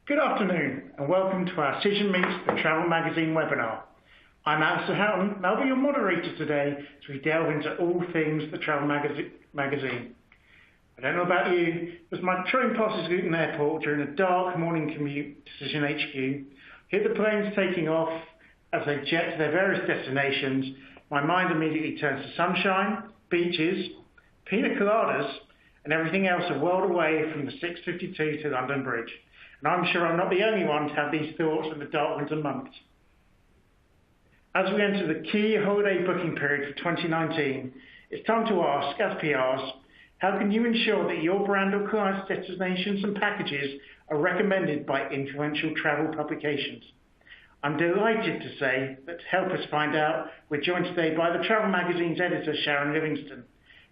Good afternoon and welcome to our CisionMeets, the Travel Magazine webinar. I'm Alistair Houghton and I'll be your moderator today as we delve into all things the Travel Magazine. I don't know about you, but as my train passes Luton Airport during a dark morning commute to Cision HQ, hear the planes taking off as they jet to their various destinations, my mind immediately turns to sunshine, beaches, pina coladas, and everything else a world away from the 652 to London Bridge. And I'm sure I'm not the only one to have these thoughts in the dark winter months. As we enter the key holiday booking period for 2019, it's time to ask, as PRs, how can you ensure that your brand or client's destinations and packages are recommended by influential travel publications? I'm delighted to say that to help us find out, we're joined today by the Travel Magazine's editor, Sharron Livingston.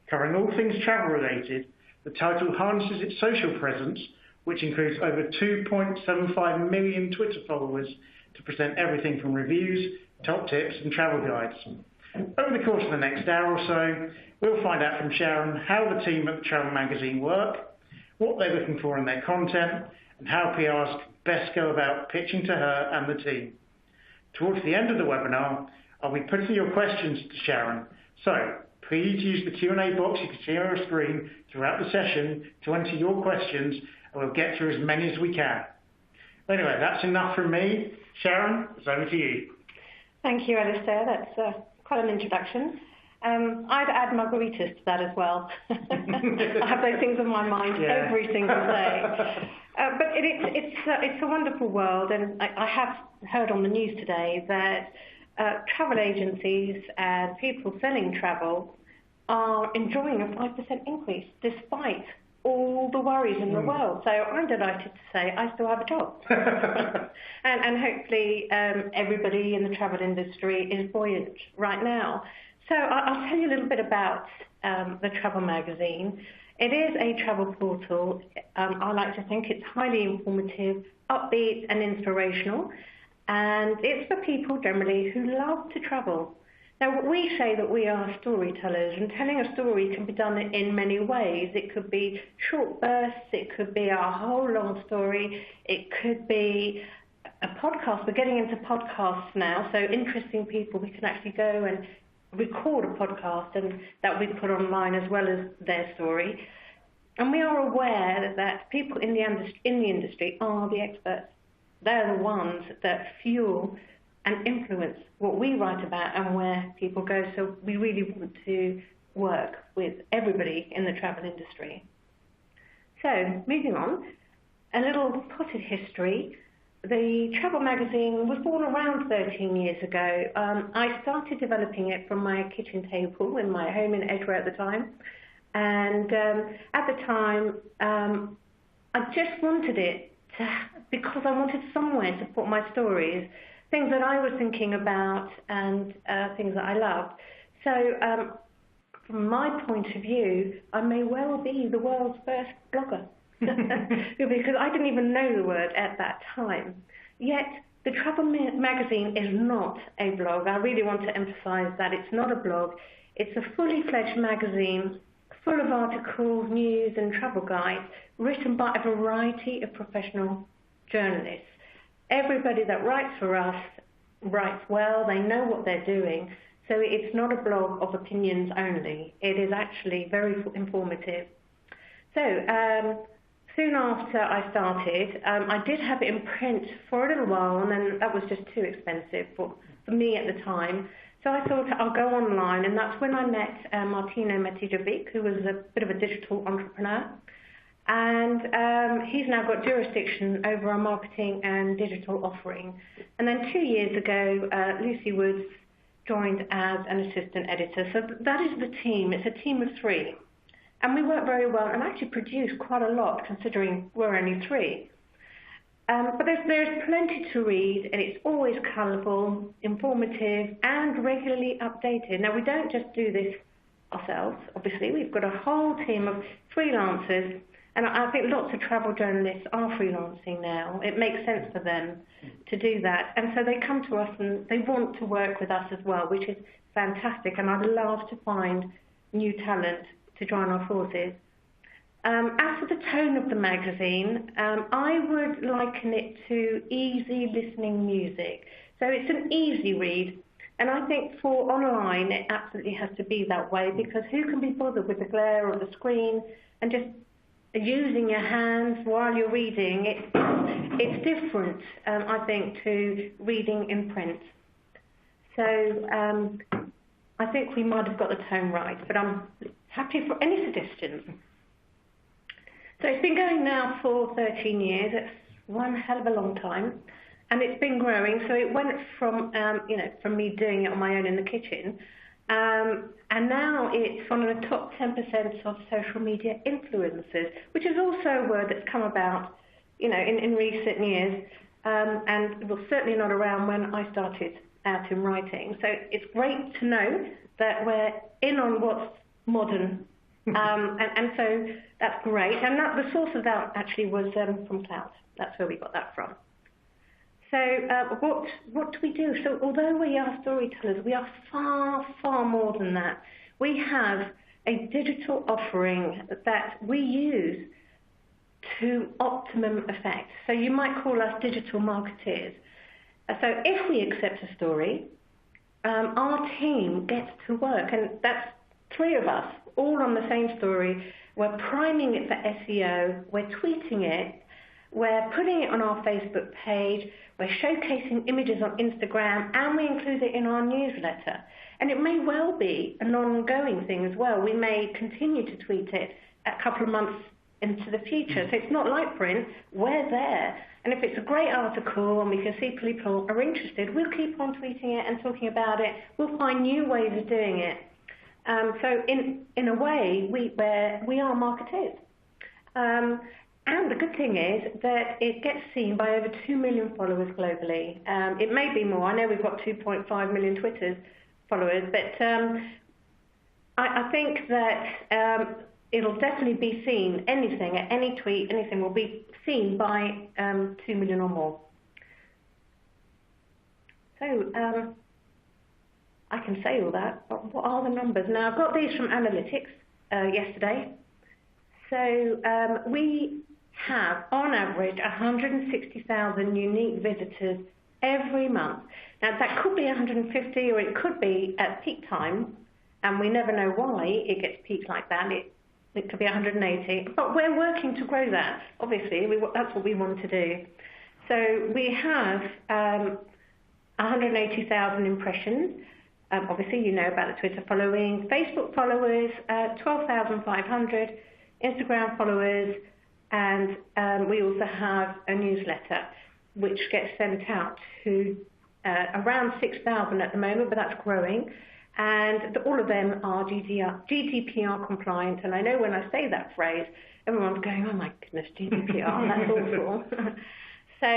Covering all things travel related, the title harnesses its social presence, which includes over 2.75 million Twitter followers, to present everything from reviews, top tips and travel guides. Over the course of the next hour or so, we'll find out from Sharron how the team at the Travel Magazine work, what they're looking for in their content, and how PRs can best go about pitching to her and the team. Towards the end of the webinar, I'll be putting your questions to Sharron, so please use the Q&A box you can see on your screen throughout the session to enter your questions, and we'll get through as many as we can. Anyway, that's enough from me. Sharron, it's over to you. Thank you, Alistair. That's quite an introduction. I'd add margaritas to that as well. I have those things on my mind every single day. But it's a wonderful world, and I have heard on the news today that travel agencies and people selling travel are enjoying a 5% increase despite all the worries in the world. So I'm delighted to say I still have a job. and hopefully everybody in the travel industry is buoyant right now. So I'll tell you a little bit about the Travel Magazine. It is a travel portal. I like to think it's highly informative, upbeat and inspirational. And it's for people generally who love to travel. Now, we say that we are storytellers, and telling a story can be done in many ways. It could be short bursts, it could be a whole long story, it could be a podcast. We're getting into podcasts now, so interesting people, we can actually go and record a podcast and that we put online as well as their story. And we are aware that people in the industry are the experts. They're the ones that fuel and influence what we write about and where people go. So we really want to work with everybody in the travel industry. So moving on, a little potted history. The Travel Magazine was born around 13 years ago. I started developing it from my kitchen table in my home in Edgware at the time. And at the time, I just wanted it because I wanted somewhere to put my stories, things that I was thinking about and things that I loved. So from my point of view, I may well be the world's first blogger because I didn't even know the word at that time. Yet the Travel Magazine is not a blog. I really want to emphasize that it's not a blog. It's a fully fledged magazine full of articles, news and travel guides written by a variety of professional journalists. Everybody that writes for us writes well, they know what they're doing, so it's not a blog of opinions only. It is actually very informative. So soon after I started, I did have it in print for a little while, and then that was just too expensive for me at the time. So I thought I'll go online, and that's when I met Martino Matijevic, who was a bit of a digital entrepreneur. And he's now got jurisdiction over our marketing and digital offering. And then 2 years ago, Lucy Woods joined as an assistant editor. So that is the team. It's a team of 3. And we work very well and actually produce quite a lot considering we're only 3. But there's plenty to read, and it's always colourful, informative and regularly updated. Now, we don't just do this ourselves, obviously. We've got a whole team of freelancers. And I think lots of travel journalists are freelancing now. It makes sense for them to do that. And so they come to us and they want to work with us as well, which is fantastic. And I'd love to find new talent to join our forces. As for the tone of the magazine, I would liken it to easy listening music. So it's an easy read, and I think for online it absolutely has to be that way, because who can be bothered with the glare of the screen and just using your hands while you're reading? It's different, I think, to reading in print. So I think we might have got the tone right, but I'm happy for any suggestions. So it's been going now for 13 years. It's one hell of a long time, and it's been growing. So it went from from me doing it on my own in the kitchen, and now it's one of the top 10% of social media influencers, which is also a word that's come about, in recent years, and was certainly not around when I started out in writing. So it's great to know that we're in on what's modern. And so that's great. And the source of that actually was from Cloud. That's where we got that from. So what do we do? So although we are storytellers, we are far, far more than that. We have a digital offering that we use to optimum effect. So you might call us digital marketeers. So if we accept a story, our team gets to work, and that's 3 of us, all on the same story. We're priming it for SEO, we're tweeting it, we're putting it on our Facebook page, we're showcasing images on Instagram, and we include it in our newsletter. And it may well be an ongoing thing as well. We may continue to tweet it a couple of months into the future. So it's not like print, we're there. And if it's a great article and we can see people are interested, we'll keep on tweeting it and talking about it. We'll find new ways of doing it. So in a way, we are marketers. And the good thing is that it gets seen by over 2 million followers globally. It may be more. I know we've got 2.5 million Twitter followers, but I think that it'll definitely be seen. Anything, any tweet, anything will be seen by 2 million or more. So I can say all that, but what are the numbers? Now, I've got these from analytics yesterday. So we have, on average, 160,000 unique visitors every month. Now, that could be 150, or it could be at peak time, and we never know why it gets peaked like that. It could be 180, but we're working to grow that. Obviously, that's what we want to do. So we have 180,000 impressions. Obviously, you know about the Twitter following, Facebook followers, 12,500, Instagram followers, and we also have a newsletter which gets sent out to around 6,000 at the moment, but that's growing. And all of them are GDPR compliant. And I know when I say that phrase, everyone's going, oh my goodness, GDPR, that's awful. So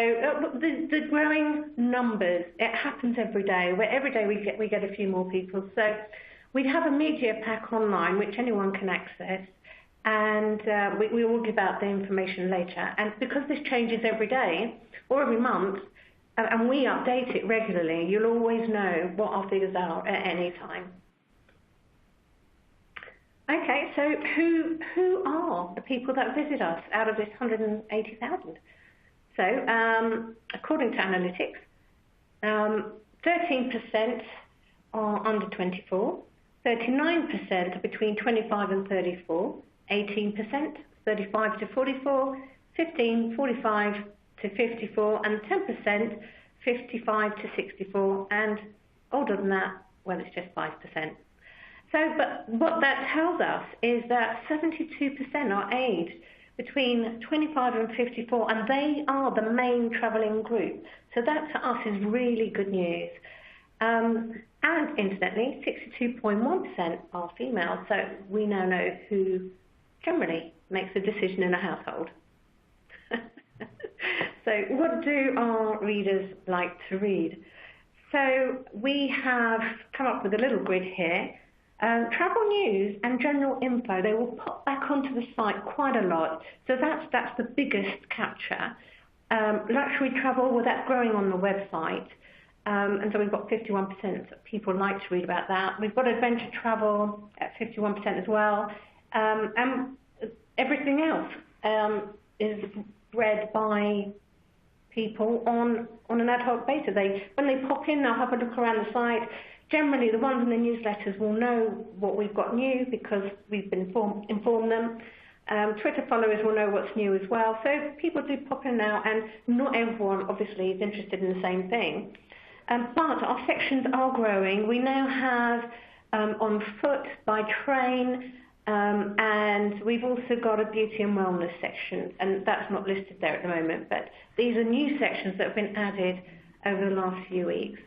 the growing numbers, it happens every day. Where every day we get a few more people. So we have a media pack online which anyone can access, and we will give out the information later. And because this changes every day or every month, and we update it regularly, you'll always know what our figures are at any time. Okay, so who are the people that visit us out of this 180,000? So, according to analytics, 13% are under 24, 39% are between 25 and 34, 18% 35 to 44, 15 45 to 54, and 10% 55 to 64, and older than that, well, it's just 5%. So, but what that tells us is that 72% are aged between 25 and 54, and they are the main travelling group. So that to us is really good news. And incidentally, 62.1% are female, so we now know who generally makes the decision in a household. So what do our readers like to read? So we have come up with a little grid here. Travel news and general info, they will pop back onto the site quite a lot. So that's the biggest capture. Luxury travel, well, that's growing on the website. And so we've got 51% of people like to read about that. We've got adventure travel at 51% as well. And everything else is read by people on an ad hoc basis. When they pop in, they'll have a look around the site. Generally, the ones in the newsletters will know what we've got new because we've been informed them. Twitter followers will know what's new as well. So people do pop in now, and not everyone, obviously, is interested in the same thing. But our sections are growing. We now have on foot, by train, and we've also got a beauty and wellness section, and that's not listed there at the moment, but these are new sections that have been added over the last few weeks.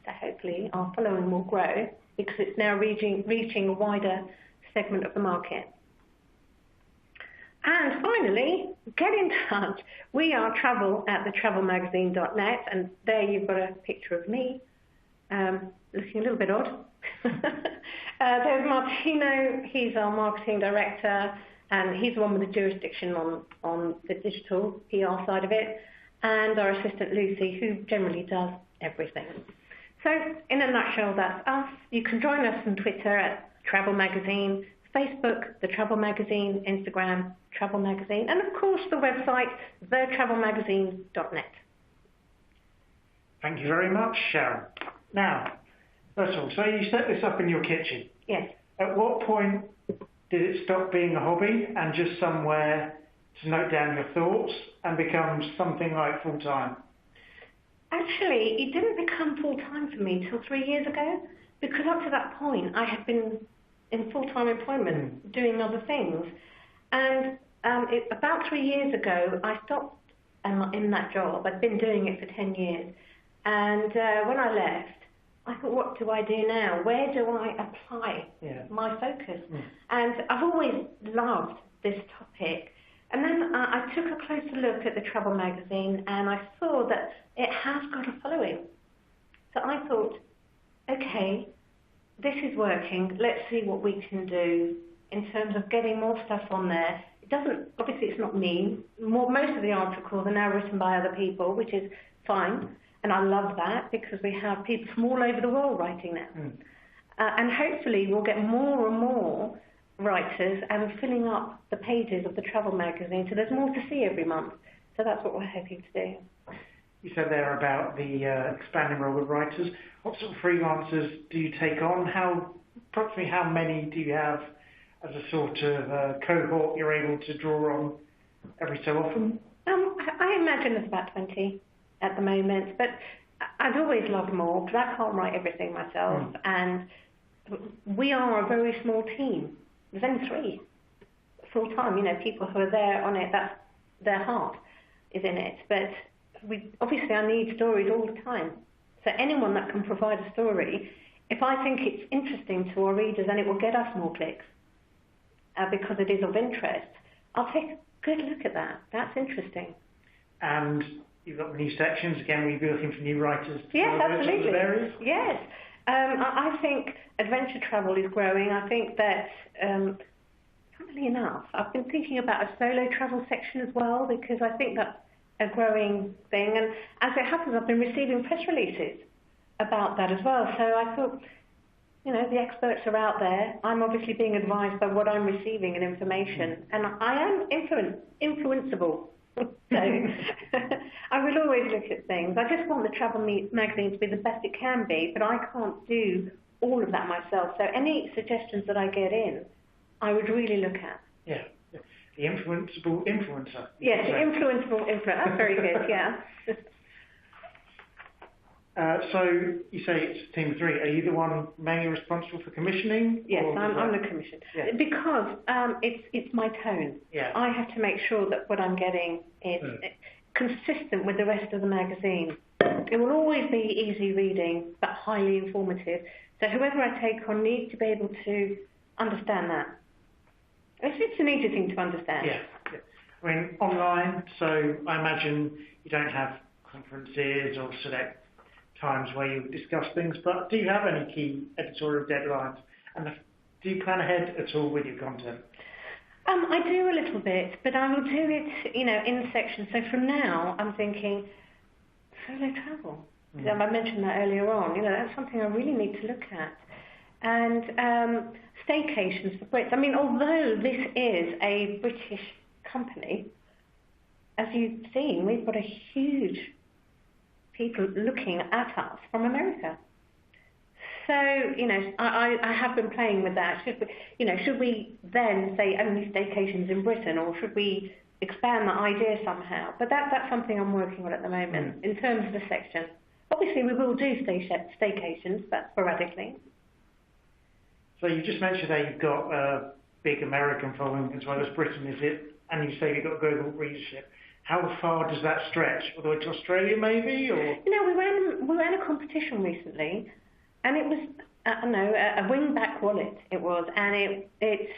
So hopefully our following will grow because it's now reaching a wider segment of the market. And finally, get in touch. We are travel@thetravelmagazine.net, and there you've got a picture of me, looking a little bit odd. There's Martino, he's our marketing director, and he's the one with the jurisdiction on the digital PR side of it, and our assistant Lucy, who generally does everything. So, in a nutshell, that's us. You can join us on Twitter @Travel Magazine, Facebook, The Travel Magazine, Instagram, Travel Magazine, and of course the website, thetravelmagazine.net. Thank you very much, Sharon. Now, first of all, so you set this up in your kitchen. Yes. At what point did it stop being a hobby and just somewhere to note down your thoughts and become something like full-time? Actually, it didn't become full-time for me till 3 years ago, because up to that point I had been in full-time employment doing other things. And about 3 years ago, I stopped in that job. I'd been doing it for 10 years. And when I left, I thought, what do I do now? Where do I apply my focus? And I've always loved this topic. And then I took a closer look at the Travel Magazine, and I saw that it has got a following. So I thought, okay, this is working. Let's see what we can do in terms of getting more stuff on there. It doesn't, obviously it's not me. Most of the articles are now written by other people, which is fine. And I love that because we have people from all over the world writing now. And hopefully we'll get more and more writers and filling up the pages of the Travel Magazine. So there's more to see every month. So that's what we're hoping to do. You said there about the expanding role of writers. What sort of freelancers do you take on? Approximately how many do you have as a sort of cohort you're able to draw on every so often? I imagine there's about 20 at the moment, but I'd always love more because I can't write everything myself, and we are a very small team. There's only 3 full-time, people who are there on it, that's their heart is in it, but obviously I need stories all the time. So anyone that can provide a story, if I think it's interesting to our readers and it will get us more clicks because it is of interest, I'll take a good look at that. That's interesting. And you've got new sections. Again, will you be looking for new writers? Yes, absolutely. Yes. I think adventure travel is growing. I think that, funnily enough, I've been thinking about a solo travel section as well because I think that's a growing thing. And as it happens, I've been receiving press releases about that as well. So I thought, the experts are out there. I'm obviously being advised by what I'm receiving in information. And I am influenceable. So I will always look at things. I just want the Travel Magazine to be the best it can be, but I can't do all of that myself. So any suggestions that I get in, I would really look at. Yeah, the influenceable influencer. Yes, the influenceable influencer. That's very good, yeah. So you say it's a team of 3. Are you the one mainly responsible for commissioning? Yes, I'm the commission. Yeah. Because it's my tone. Yeah. I have to make sure that what I'm getting is consistent with the rest of the magazine. It will always be easy reading, but highly informative. So whoever I take on needs to be able to understand that. It's an easy thing to understand. Yeah. I mean, online, so I imagine you don't have conferences or select times where you discuss things, but do you have any key editorial deadlines? And do you plan ahead at all with your content? I do a little bit, but I will do it, in sections. So from now, I'm thinking solo travel. I mentioned that earlier on. That's something I really need to look at. and staycations for Brits. I mean, although this is a British company, as you've seen, we've got a huge people looking at us from America. So, I have been playing with that. Should we then say only staycations in Britain, or should we expand that idea somehow? But that's something I'm working on at the moment in terms of the section. Obviously, we will do staycations, but sporadically. So you just mentioned that you've got a big American following as well as Britain, is it? And you say you've got global readership. How far does that stretch? All the way to Australia, maybe? Or we ran a competition recently, and it was a wingback wallet. It was, and it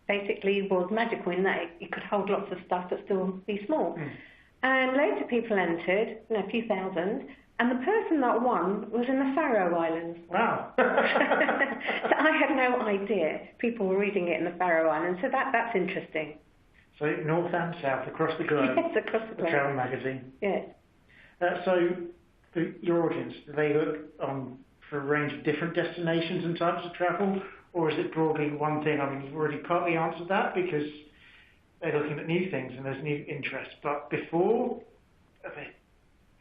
basically was magical in that it could hold lots of stuff but still be small. And loads of people entered, a few thousand. And the person that won was in the Faroe Islands. Wow. So I had no idea people were reading it in the Faroe Islands. So that's interesting. So north and south, across the globe. Yes, across the globe. The travel magazine. Yes. So your audience, do they look for a range of different destinations and types of travel? Or is it broadly one thing? I mean, you've already partly answered that because they're looking at new things and there's new interest. But before, are they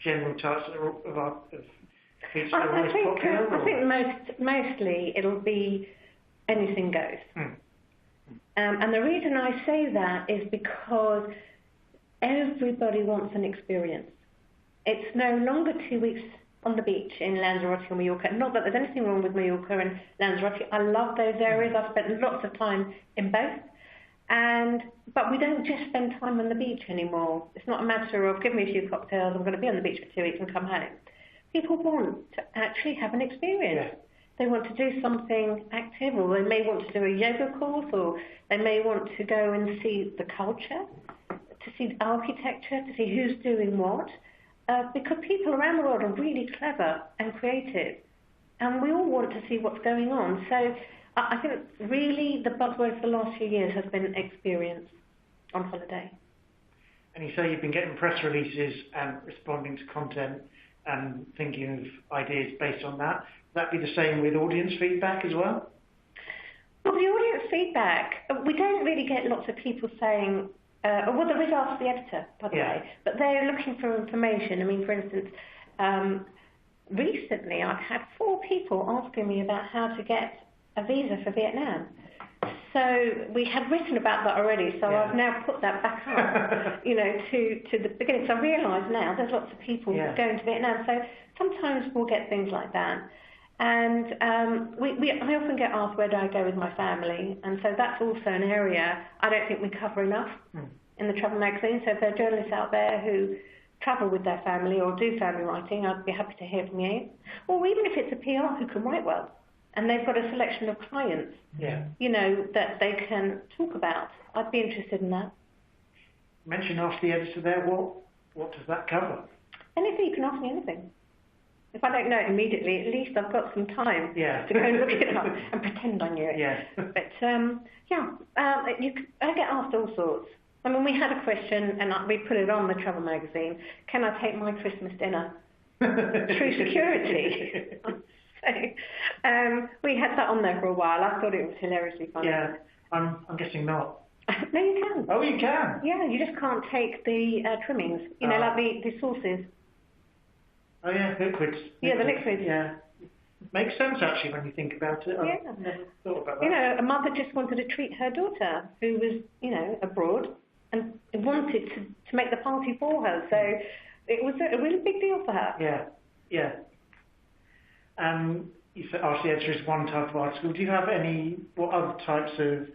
general types of features that are always popular? I think mostly it'll be anything goes. And the reason I say that is because everybody wants an experience. It's no longer 2 weeks on the beach in Lanzarote or Mallorca. Not that there's anything wrong with Mallorca and Lanzarote. I love those areas. I've spent lots of time in both. But we don't just spend time on the beach anymore. It's not a matter of, give me a few cocktails, I'm going to be on the beach for 2 weeks and come home. People want to actually have an experience. Yeah. They want to do something active, or they may want to do a yoga course, or they may want to go and see the culture, to see the architecture, to see who's doing what. Because people around the world are really clever and creative, and we all want to see what's going on. So I think really the buzzword for the last few years has been experience on holiday. And you say you've been getting press releases and responding to content and thinking of ideas based on that. Would that be the same with audience feedback as well? Well, the audience feedback, we don't really get lots of people saying, well, there is Ask the Editor, by the way, but they're looking for information. I mean, for instance, recently I've had 4 people asking me about how to get a visa for Vietnam. So we had written about that already, so I've now put that back up, to the beginning. So I realise now there's lots of people going to Vietnam, so sometimes we'll get things like that. And I often get asked, where do I go with my family? And so that's also an area I don't think we cover enough in the travel magazine. So if there are journalists out there who travel with their family or do family writing, I'd be happy to hear from you. Or even if it's a PR who can write well, and they've got a selection of clients, that they can talk about. I'd be interested in that. You mentioned Ask the Editor there. What does that cover? Anything. You can ask me anything. If I don't know it immediately, at least I've got some time to go and look it up and pretend I knew it. Yeah. But, I get asked all sorts. I mean, we had a question, and we put it on the travel magazine. Can I take my Christmas dinner through security? We had that on there for a while. I thought it was hilariously funny. Yeah, I'm guessing not. No, you can. Oh, you can? Yeah, you just can't take the trimmings, like the sauces. Oh, yeah, liquids. Yeah, the liquids. Yeah. Makes sense, actually, when you think about it. Yeah. I've never thought about that. A mother just wanted to treat her daughter, who was, abroad, and wanted to make the party for her. So it was a really big deal for her. Yeah. You said Ask the Editor is one type of article. Do you have what other types of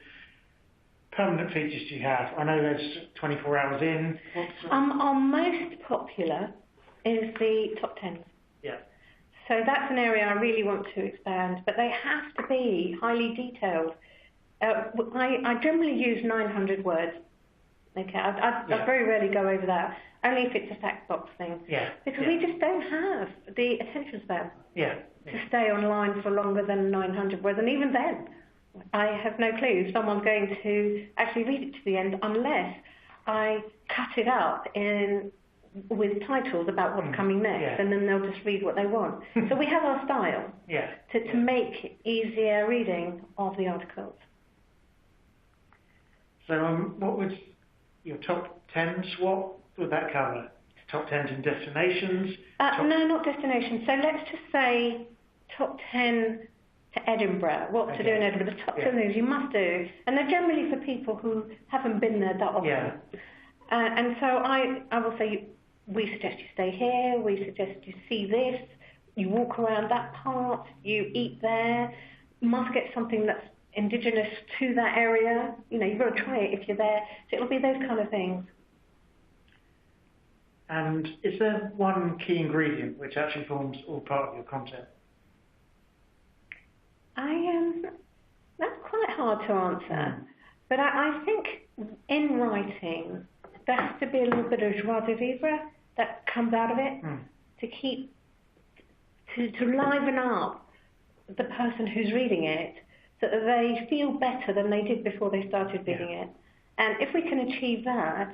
permanent features do you have? I know there's 24 hours in. Our most popular is the top 10s. Yeah. So that's an area I really want to expand, but they have to be highly detailed. I generally use 900 words. Okay, I very rarely go over that, only if it's a fact box thing. Yeah. Because we just don't have the attention span. Yeah. To stay online for longer than 900 words, and even then, I have no clue if someone's going to actually read it to the end unless I cut it up in with titles about what's coming next, and then they'll just read what they want. So we have our style to make easier reading of the articles. So what would your top 10s, what would that cover? Top 10s in destinations? No, not destinations. So let's just say top 10 to Edinburgh, what to do in Edinburgh, the top 10 things you must do. And they're generally for people who haven't been there that often. Yeah. And so I will say, we suggest you stay here, we suggest you see this, you walk around that part, you eat there, you must get something that's indigenous to that area. You know, you've got to try it if you're there. So it'll be those kind of things. And is there one key ingredient which actually forms all part of your content? That's quite hard to answer. But I think in writing, there has to be a little bit of joie de vivre that comes out of it to liven up the person who's reading it so that they feel better than they did before they started reading it. And if we can achieve that,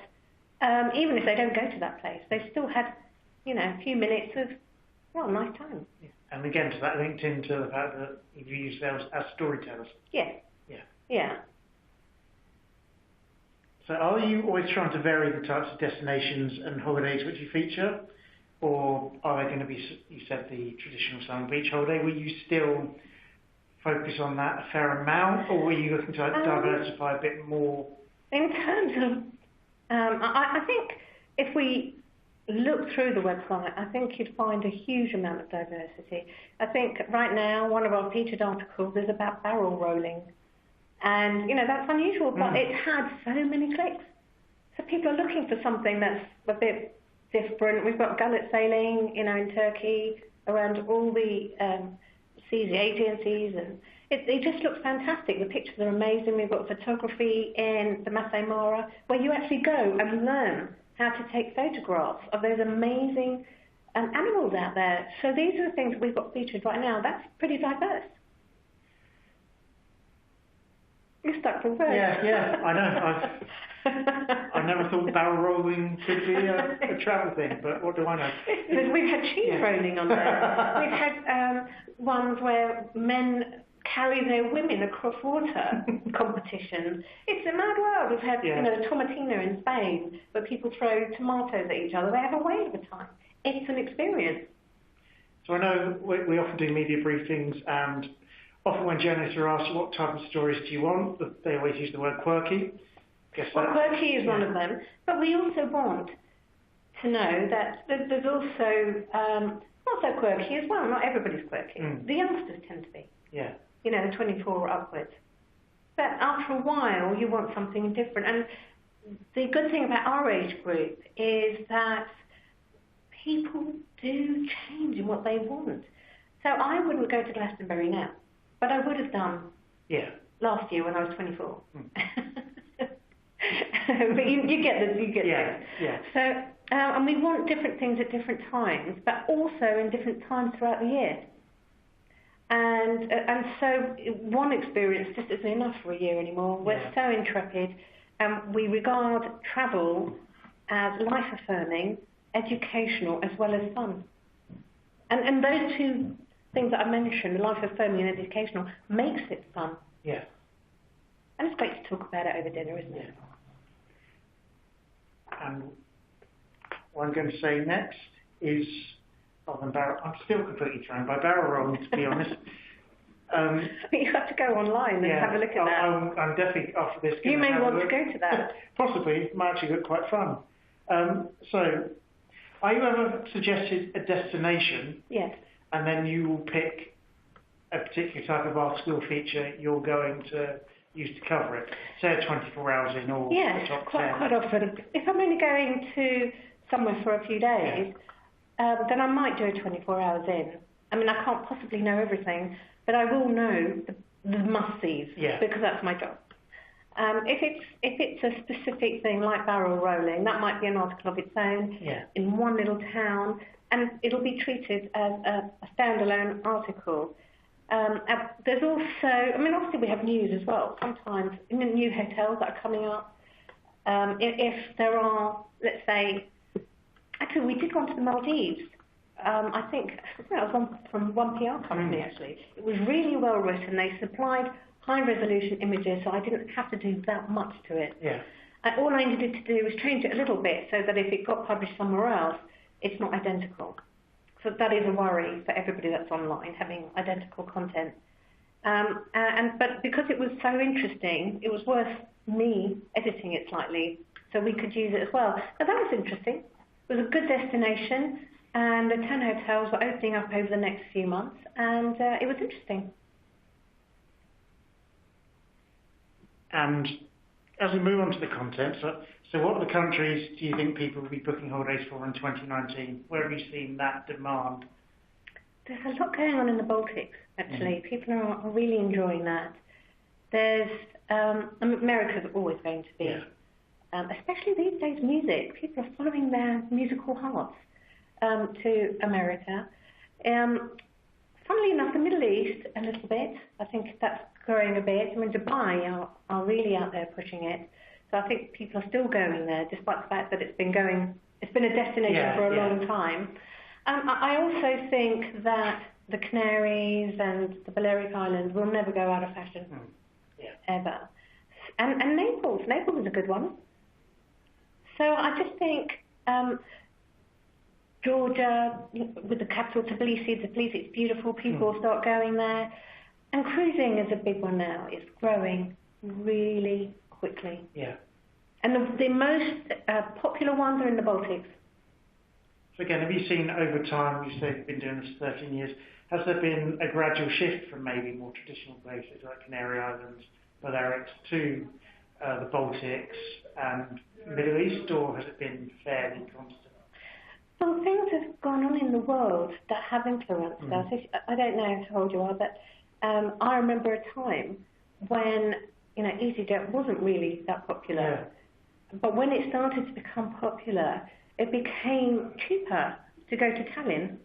even if they don't go to that place, they've still had, a few minutes of, nice time. Yeah. And again, to that linked into the fact that you've used those as storytellers. Yeah. So are you always trying to vary the types of destinations and holidays which you feature? Or are they going to be, you said, the traditional summer beach holiday? Will you still focus on that a fair amount, or were you looking to diversify a bit more? In terms of, I think if we look through the website, I think you'd find a huge amount of diversity. I think right now one of our featured articles is about barrel rolling. And, that's unusual, but it's had so many clicks. So people are looking for something that's a bit different. We've got gullet sailing, in Turkey, around all the seas, the Aegean seas, and it just looks fantastic. The pictures are amazing. We've got photography in the Masai Mara, where you actually go and learn how to take photographs of those amazing animals out there. So these are the things we've got featured right now. That's pretty diverse. You're stuck for words. Yeah, I know. I never thought barrel rolling could be a travel thing, but what do I know? We've had cheese rolling on there. We've had ones where men carry their women across water competitions. It's a mad world. We've had, tomatina in Spain, where people throw tomatoes at each other. They have a whale of a time. It's an experience. So I know we often do media briefings, and often when journalists are asked what type of stories do you want, they always use the word quirky. Quirky is one of them, but we also want to know that there's also not so quirky as well. Not everybody's quirky. The youngsters tend to be. Yeah. The 24 upwards. But after a while, you want something different. And the good thing about our age group is that people do change in what they want. So I wouldn't go to Glastonbury now, but I would have done last year when I was 24. But you get it. Yeah. So, and we want different things at different times, but also in different times throughout the year. And so one experience just isn't enough for a year anymore. We're so intrepid, and we regard travel as life-affirming, educational, as well as fun. And those two things that I mentioned, life-affirming and educational, makes it fun. Yeah. And it's great to talk about it over dinner, isn't it? And what I'm going to say next is... I'm still completely thrown by barrel rolling, to be honest. You have to go online and have a look at that. I'm definitely, after this... You may want to go to that. Possibly. It might actually look quite fun. So, are you ever suggested a destination? Yes. And then you will pick a particular type of article or feature you're going to use to cover it? Say 24 hours in or the top 10? Quite often. If I'm only going to somewhere for a few days... then I might do a 24 hours in. I mean, I can't possibly know everything, but I will know the must-sees because that's my job. If it's a specific thing like barrel rolling, that might be an article of its own in one little town, and it'll be treated as a standalone article. There's also, obviously we have news as well. Sometimes in the new hotels that are coming up, if there are, let's say, I Actually, we did one to the Maldives. I think that was one from one PR company, actually. It was really well written. They supplied high-resolution images, so I didn't have to do that much to it. Yeah. All I needed to do was change it a little bit so that if it got published somewhere else, it's not identical. So that is a worry for everybody that's online, having identical content. But because it was so interesting, it was worth me editing it slightly so we could use it as well. So that was interesting. It was a good destination, and the 10 hotels were opening up over the next few months, and it was interesting. And as we move on to the content, so what other countries do you think people will be booking holidays for in 2019? Where have you seen that demand? There's a lot going on in the Baltics, actually. People are really enjoying that. There's America's always going to be, especially these days, music. People are following their musical hearts to America. Funnily enough, the Middle East, a little bit. I think that's growing a bit. I mean, Dubai are really out there pushing it. So I think people are still going there, despite the fact that it's been a destination for a long time. I also think that the Canaries and the Balearic Islands will never go out of fashion, ever. And Naples is a good one. So I just think Georgia, with the capital Tbilisi, it's beautiful, people start going there. And cruising is a big one now. It's growing really quickly. Yeah. And the most popular ones are in the Baltics. So again, have you seen over time, you say you've been doing this 13 years, has there been a gradual shift from maybe more traditional places like Canary Islands, Balearics to the Baltics and Middle East, or has it been fairly constant? Well, things have gone on in the world that have influenced us. I don't know how old you are, but I remember a time when EasyJet wasn't really that popular. Yeah. But when it started to become popular, it became cheaper to go to Tallinn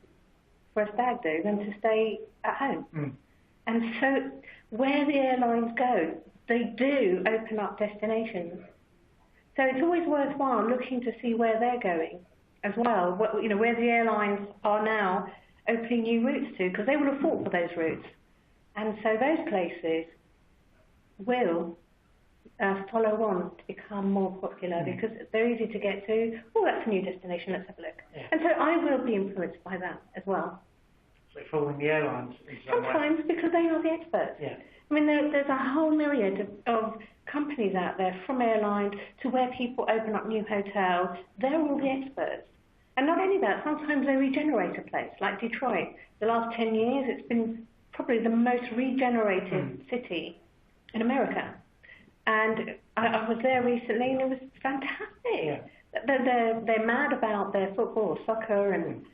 for a stag do than to stay at home. And so where the airlines go, they do open up destinations. So it's always worthwhile looking to see where they're going as well, where the airlines are now opening new routes to, because they will have fought for those routes. And so those places will follow on to become more popular because they're easy to get to. Oh, that's a new destination, let's have a look. Yeah. And so I will be influenced by that as well. So following the airlines in some Sometimes way. Because they are the experts. Yeah. I mean, there's a whole myriad of companies out there, from airlines to where people open up new hotels. They're all the experts. And not only that, sometimes they regenerate a place, like Detroit. The last 10 years, it's been probably the most regenerated city in America. And I was there recently, and it was fantastic. Yeah. They're mad about their football, soccer, and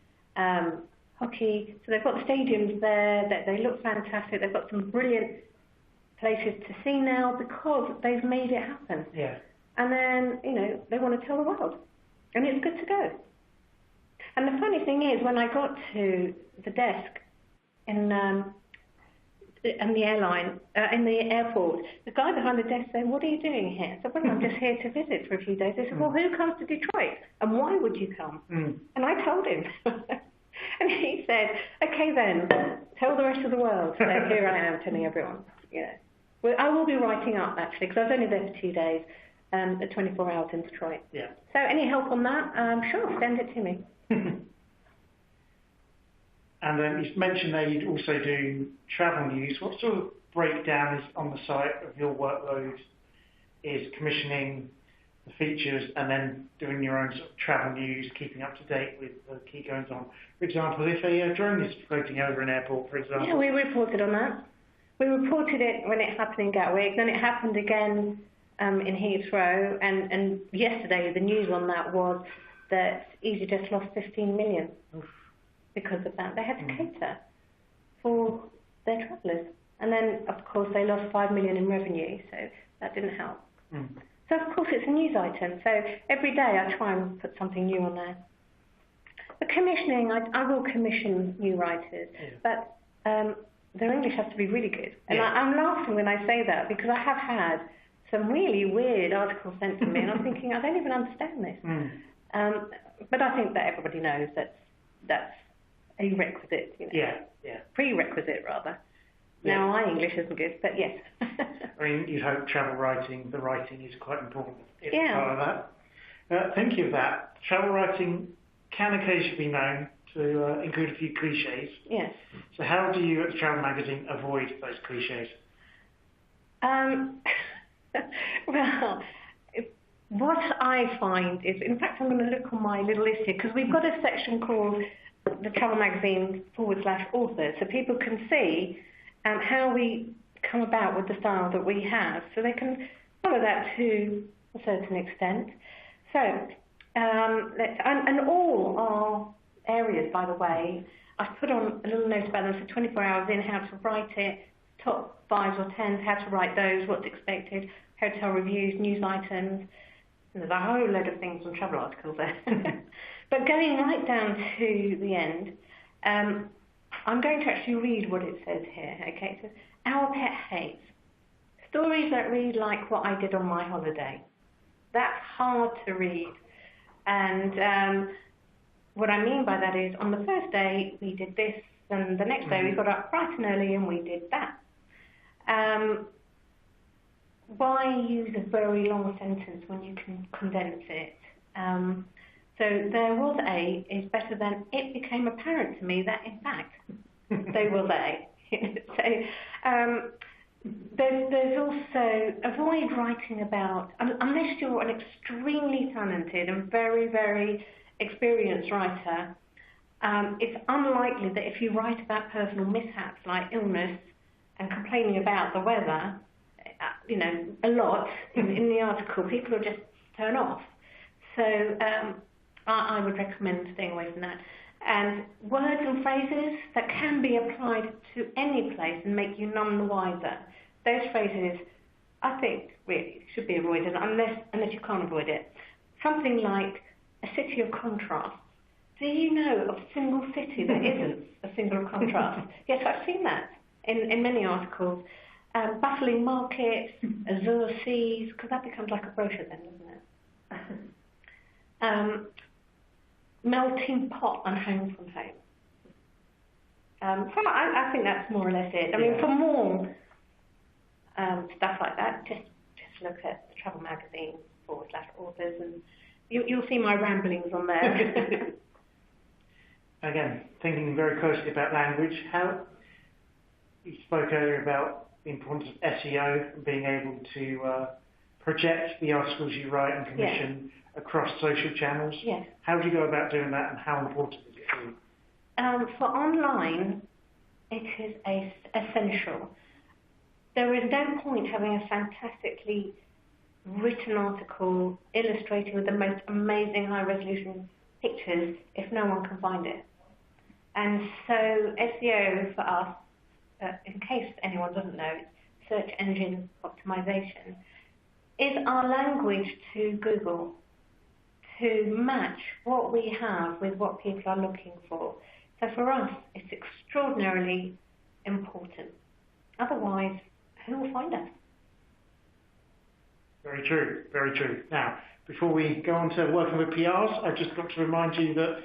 hockey. So they've got the stadiums there. They look fantastic. They've got some brilliant places to see now because they've made it happen. Yeah. And then, they want to tell the world. And it's good to go. And the funny thing is, when I got to the desk in the airline, in the airport, the guy behind the desk said, "What are you doing here?" I said, "Well, I'm just here to visit for a few days." He said, "Well, who comes to Detroit? And why would you come?" And I told him. And he said, "Okay then, tell the rest of the world." So here I am telling everyone. Well, I will be writing up, actually, because I was only there for 2 days, at 24 hours in Detroit. Yeah. So any help on that? Sure, send it to me. And then you mentioned there you'd also do travel news. What sort of breakdown is on the site of your workload is commissioning the features and then doing your own sort of travel news, keeping up to date with the key goings on? For example, if a drone is floating over an airport, for example. Yeah, we reported on that. We reported it when it happened in Gatwick, then it happened again in Heathrow, and yesterday the news on that was that EasyJet lost 15 million. Oof. Because of that. They had to cater for their travellers. And then, of course, they lost 5 million in revenue, so that didn't help. So, of course, it's a news item. So every day I try and put something new on there. The commissioning, I will commission new writers, but their English has to be really good. And I'm laughing when I say that because I have had some really weird articles sent to me, and I'm thinking, I don't even understand this. but I think that everybody knows that's a requisite, prerequisite rather. Yeah. Now, my English isn't good, but yes. I mean, you'd hope travel writing, the writing is quite important. It's Yeah. part of that. Thinking of that, travel writing can occasionally be known to include a few cliches. Yes. So how do you at the Travel Magazine avoid those cliches? Well, what I find is, in fact, I'm going to look on my little list here, because we've got a section called the Travel Magazine /authors, so people can see how we come about with the style that we have, so they can follow that to a certain extent. So, and all our areas, by the way, I've put on a little note about them, so 24 hours in, how to write it, top 5s or 10s, how to write those, what's expected, hotel reviews, news items. And there's a whole load of things on travel articles there. But going right down to the end, I'm going to actually read what it says here. Okay, it says, our pet hates. Stories that read like what I did on my holiday. That's hard to read. And what I mean by that is, on the first day we did this, and the next day we got up bright and early and we did that. Why use a very long sentence when you can condense it? So there was a is better than it became apparent to me that in fact they were they. So there's also avoid writing about, unless you're an extremely talented and very, very experienced writer, it's unlikely that if you write about personal mishaps like illness and complaining about the weather, a lot in the article, people will just turn off. So I would recommend staying away from that. And words and phrases that can be applied to any place and make you none the wiser. Those phrases, I think, really should be avoided unless you can't avoid it. Something like a city of contrasts. Do you know of a single city that isn't a single contrast? Yes, I've seen that in many articles. Bustling markets, azure seas, because that becomes like a brochure then, doesn't it? Melting pot and home from home. So I think that's more or less it. I mean, for more stuff like that, just look at the Travel Magazine /authors, and you'll see my ramblings on there. Again, thinking very closely about language, how you spoke earlier about the importance of SEO and being able to project the articles you write and commission across social channels. Yes. How do you go about doing that, and how important is it for you? For online, it is essential. There is no point having a fantastically written article illustrated with the most amazing high-resolution pictures if no one can find it. And so SEO for us, in case anyone doesn't know, it's search engine optimization, is our language to Google to match what we have with what people are looking for. So for us, it's extraordinarily important. Otherwise, who will find us? Very true, very true. Now, before we go on to working with PRs, I've just got to remind you that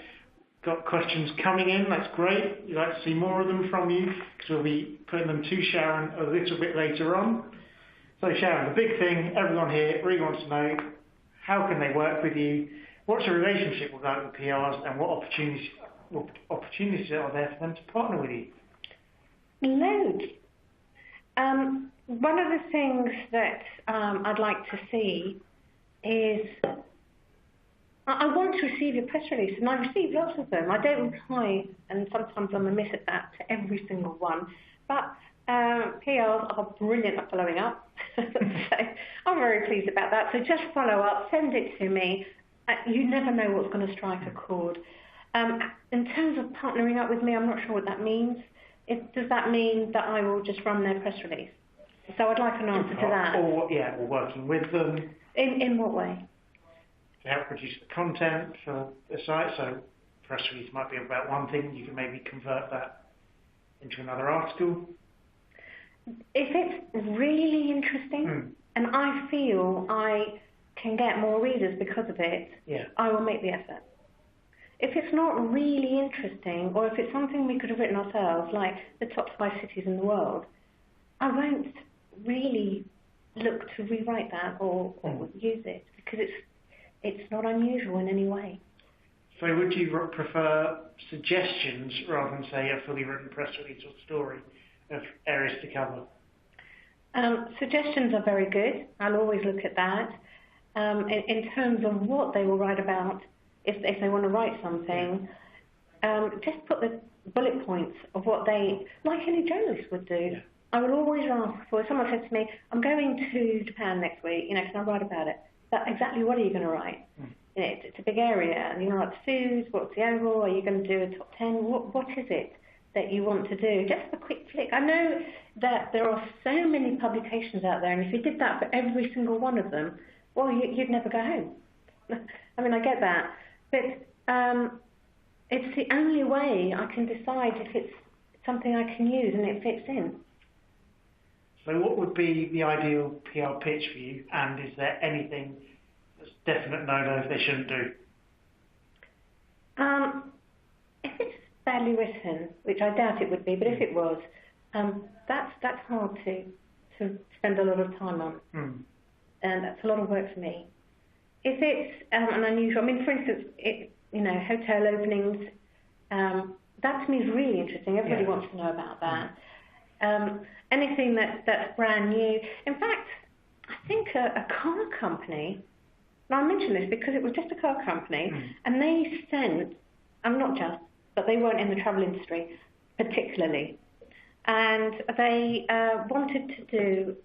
got questions coming in. That's great. We'd like to see more of them from you, because we'll be putting them to Sharron a little bit later on. So Sharron, the big thing everyone here really wants to know, how can they work with you? What's your relationship with PRs, and what opportunities are there for them to partner with you? Loads. One of the things that I'd like to see is, I want to receive your press release, and I receive lots of them. I don't reply, and sometimes I'm amiss at that, to every single one. But PRs are brilliant at following up. So I'm very pleased about that. So just follow up, send it to me. You never know what's going to strike a chord. In terms of partnering up with me, I'm not sure what that means. Does that mean that I will just run their press release? So I'd like an answer to that. Or working with them. In what way? To help produce the content for the site. So press release might be about one thing. You can maybe convert that into another article. If it's really interesting, and I feel I can get more readers because of it, I will make the effort. if it's not really interesting, or if it's something we could have written ourselves, like the top 5 cities in the world, I won't really look to rewrite that or use it, because it's not unusual in any way. So would you prefer suggestions rather than, say, a fully written press release or story of areas to cover? Suggestions are very good. I'll always look at that. In terms of what they will write about, if they want to write something, just put the bullet points of what they, like any journalist would do. Yeah. I will always ask for, if someone says to me, I'm going to Japan next week, can I write about it? But exactly what are you going to write? It's a big area, and you know, like food, what's the overall, are you going to do a top 10? What is it that you want to do? Just a quick flick. I know that there are so many publications out there, and if you did that for every single one of them, well, you'd never go home. I mean, I get that, but it's the only way I can decide if it's something I can use and it fits in. So what would be the ideal PR pitch for you, and is there anything that's definite no-no they shouldn't do? If it's badly written, which I doubt it would be, but if it was, that's hard to spend a lot of time on. And that's a lot of work for me. If it's an unusual, I mean, for instance, hotel openings, that to me is really interesting. Everybody wants to know about that. Anything that's brand new. In fact, I think a car company, and I mention this because it was just a car company, and they sent, not just, but they weren't in the travel industry particularly, and they wanted to do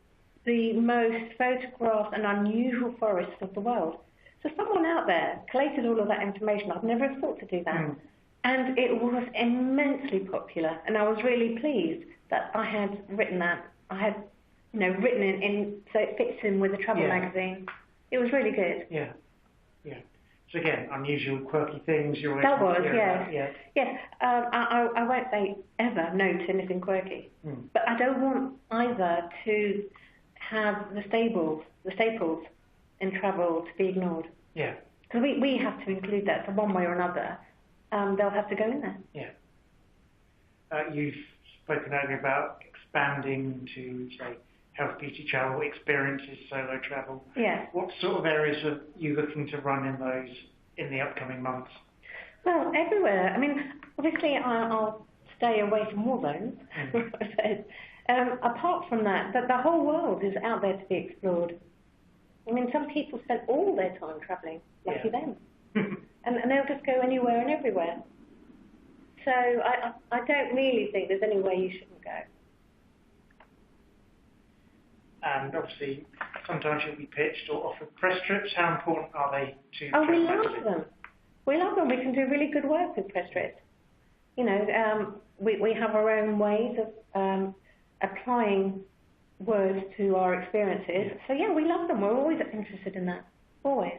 the most photographed and unusual forests of the world. So someone out there collated all of that information. I'd never thought to do that. And it was immensely popular, and I was really pleased that I had written that. I had, written it in so it fits in with the travel magazine. It was really good. Yeah. So again, unusual, quirky things. That was, yes. I won't say ever no to anything quirky, but I don't want either to have the staples in travel to be ignored. Yeah. Because we have to include that, so one way or another. They'll have to go in there. Yeah. You've spoken earlier about expanding to, say, health, beauty, travel, experiences, solo travel. Yeah. What sort of areas are you looking to run in those in the upcoming months? Well, everywhere. I mean, obviously I'll stay away from war zones. Apart from that, the whole world is out there to be explored. I mean, some people spend all their time travelling. Lucky them. And they'll just go anywhere and everywhere. So I don't really think there's any way you shouldn't go. And obviously, sometimes you'll be pitched or offered press trips. How important are they to? Oh, we love them. We love them. We can do really good work with press trips. We have our own ways of applying words to our experiences. So yeah, we love them. We're always interested in that. Always.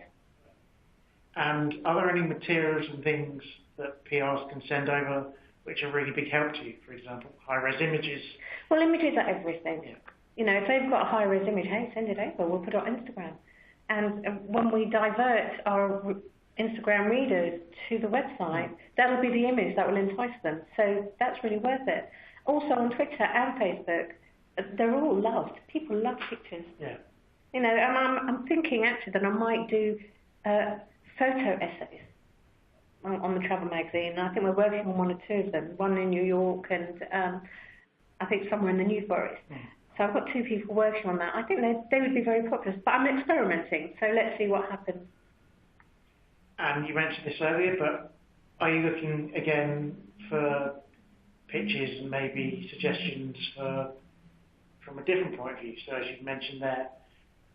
And are there any materials and things that PRs can send over which are really big help to you? For example, high-res images. Well, images are everything. Yeah. If they've got a high-res image, hey, send it over. We'll put it on Instagram. And when we divert our Instagram readers to the website, that'll be the image that will entice them. So that's really worth it. Also on Twitter and Facebook, they're all loved. People love pictures. Yeah. And I'm thinking actually that I might do photo essays on the travel magazine. I think we're working on one or two of them. One in New York and I think somewhere in the New Forest. So I've got 2 people working on that. I think they would be very popular. But I'm experimenting, so let's see what happens. And you mentioned this earlier, but are you looking again for pitches and maybe suggestions from a different point of view? So as you mentioned there,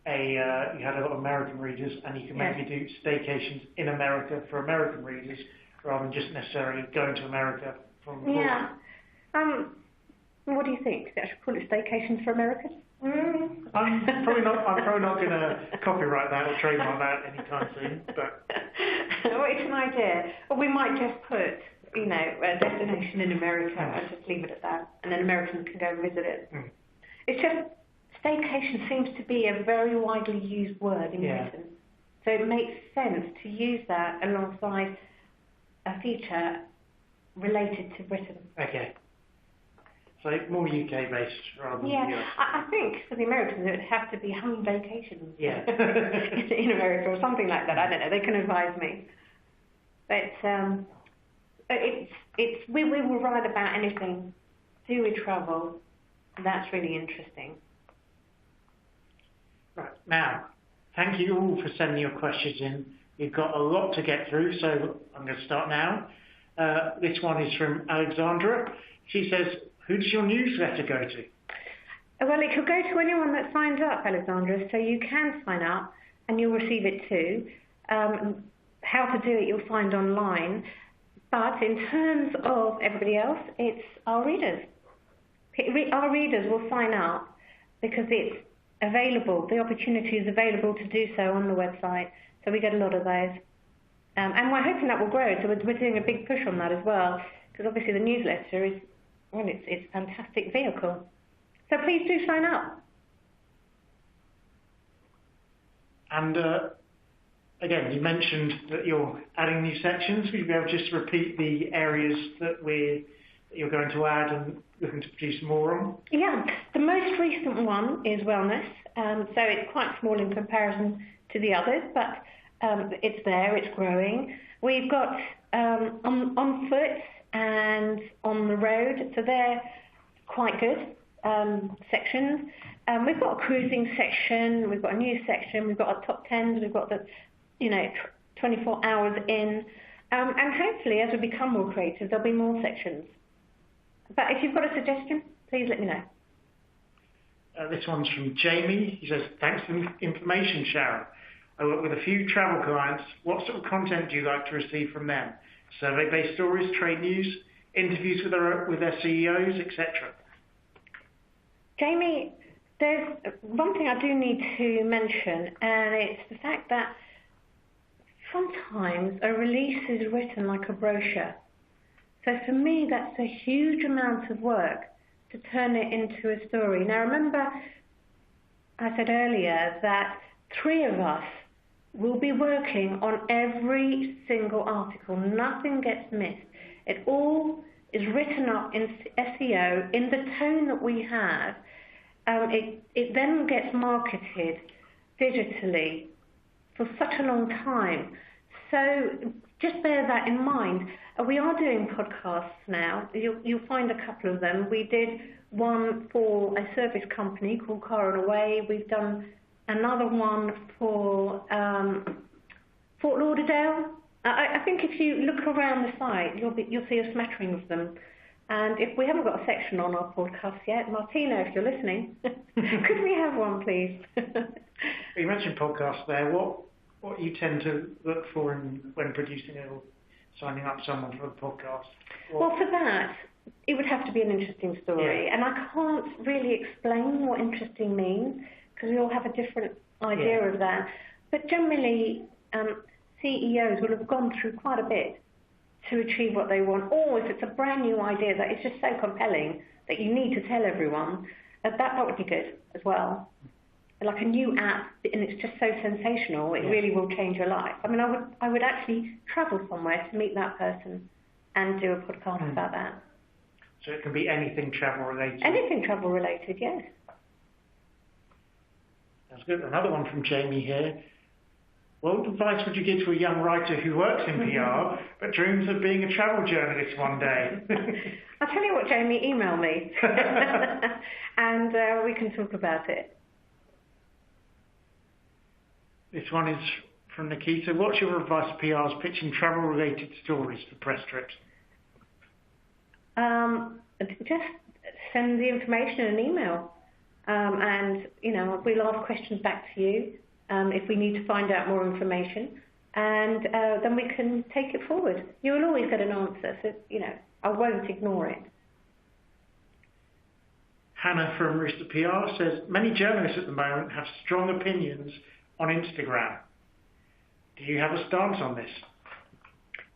you had a lot of American readers, and you can maybe do staycations in America for American readers rather than just necessarily going to America from abroad. Yeah. What do you think? I should call it staycations for Americans? I'm probably not going to copyright that or trademark that anytime soon. But well, it's an idea. Or we might just put, a destination in America and just leave it at that, and then Americans can go and visit it. It's just staycation seems to be a very widely used word in Britain, so it makes sense to use that alongside a feature related to Britain. Okay. So more UK based rather than US. I think for the Americans it would have to be home vacations. Yeah. in America or something like that. I don't know. They can advise me. But we will write about anything to do with travel. And that's really interesting. Right. Now, thank you all for sending your questions in. We've got a lot to get through, so I'm going to start now. This one is from Alexandra. She says, who does your newsletter go to? Well, it could go to anyone that signs up, Alexandra, so you can sign up and you'll receive it too. How to do it you'll find online. But in terms of everybody else, it's our readers. Our readers will sign up because it's available. The opportunity is available to do so on the website. So we get a lot of those. And we're hoping that will grow. So we're doing a big push on that as well. Because obviously the newsletter is, well, it's a fantastic vehicle. So please do sign up. And again, you mentioned that you're adding new sections. Will you be able to just repeat the areas that you're going to add and looking to produce more on? Yeah, the most recent one is wellness. So it's quite small in comparison to the others, but it's there, it's growing. We've got on foot and on the road, so they're quite good sections. We've got a cruising section, we've got a news section, we've got our top 10s, we've got the 24 hours in, and hopefully as we become more creative there'll be more sections. But if you've got a suggestion, please let me know. This one's from Jamie. He says, thanks for the information, Sharron. I work with a few travel clients. What sort of content do you like to receive from them? Survey-based stories, trade news, interviews with their CEOs, etc. Jamie, there's one thing I do need to mention, and it's the fact that sometimes a release is written like a brochure. So for me, that's a huge amount of work to turn it into a story. Now remember, I said earlier that 3 of us will be working on every single article. Nothing gets missed. It all is written up in SEO in the tone that we have. It then gets marketed digitally for such a long time. So just bear that in mind. We are doing podcasts now. You'll find a couple of them. We did one for a service company called Car and Away. We've done another one for Fort Lauderdale. I think if you look around the site, you'll see a smattering of them. And if we haven't got a section on our podcast yet, Martina, if you're listening, could we have one, please? You mentioned podcasts there. What you tend to look for when producing it or signing up someone for a podcast? Well, for that, it would have to be an interesting story. Yeah. And I can't really explain what interesting means because we all have a different idea of that. But generally, CEOs will have gone through quite a bit to achieve what they want. Or if it's a brand new idea that is just so compelling that you need to tell everyone, that would be good as well. Like a new app, and it's just so sensational, it really will change your life. I mean, I would actually travel somewhere to meet that person and do a podcast about that. So it can be anything travel related? Anything travel related, yes. That's good. Another one from Jamie here. What advice would you give to a young writer who works in PR but dreams of being a travel journalist one day? I'll tell you what, Jamie, email me and we can talk about it. This one is from Nikita. What's your advice to PRs pitching travel-related stories for press trips? Just send the information in an email, and we'll ask questions back to you if we need to find out more information, and then we can take it forward. You will always get an answer, so I won't ignore it. Hannah from Rooster PR says many journalists at the moment have strong opinions on Instagram. Do you have a stance on this?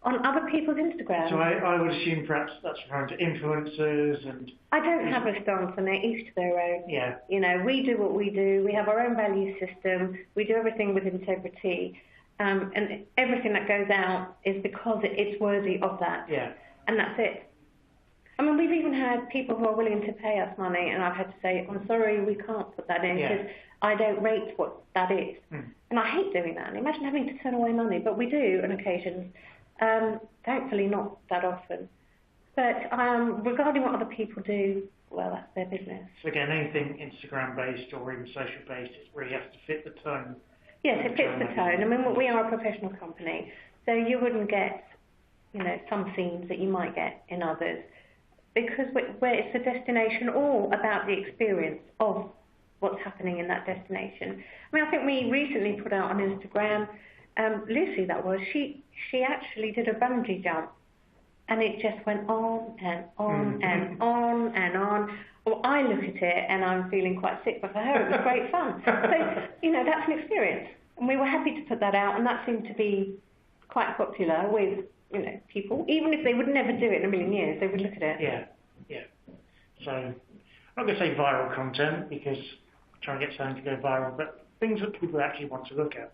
On other people's Instagram? So I would assume perhaps that's referring to influencers and... I don't have a stance on it, each to their own. Yeah. We do what we do. We have our own value system. We do everything with integrity. and everything that goes out is because it's worthy of that. Yeah. And that's it. I mean, we've even had people who are willing to pay us money, and I've had to say, I'm sorry, we can't put that in because I don't rate what that is. And I hate doing that. And imagine having to turn away money, but we do on occasions. Thankfully, not that often. But regarding what other people do, well, that's their business. So again, anything Instagram-based or even social-based, it really has to fit the tone. Yes, it fits the tone. I mean, we are a professional company, so you wouldn't get, some scenes that you might get in others, because where it's a destination all about the experience of what's happening in that destination. I mean, I think we recently put out on Instagram, Lucy that was, she actually did a bungee jump, and it just went on and on and on and on. Well, I look at it and I'm feeling quite sick, but for her it was great fun. So, that's an experience. And we were happy to put that out, and that seemed to be quite popular with, people. Even if they would never do it in a million years, they would look at it. Yeah. So, I'm not going to say viral content, because I'm trying to get something to go viral, but things that people actually want to look at.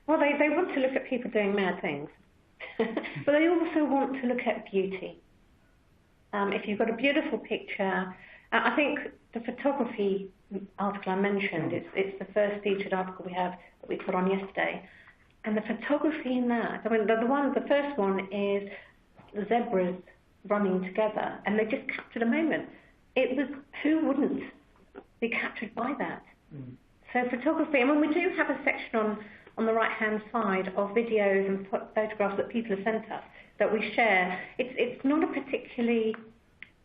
Well, they want to look at people doing mad things. But they also want to look at beauty. If you've got a beautiful picture, I think the photography article I mentioned, it's the first featured article we have that we put on yesterday. And the photography in that, I mean, the first one is the zebras running together, and they just captured a moment. It was, who wouldn't be captured by that? So photography, I mean, we do have a section on the right-hand side of videos and photographs that people have sent us that we share. It's not a particularly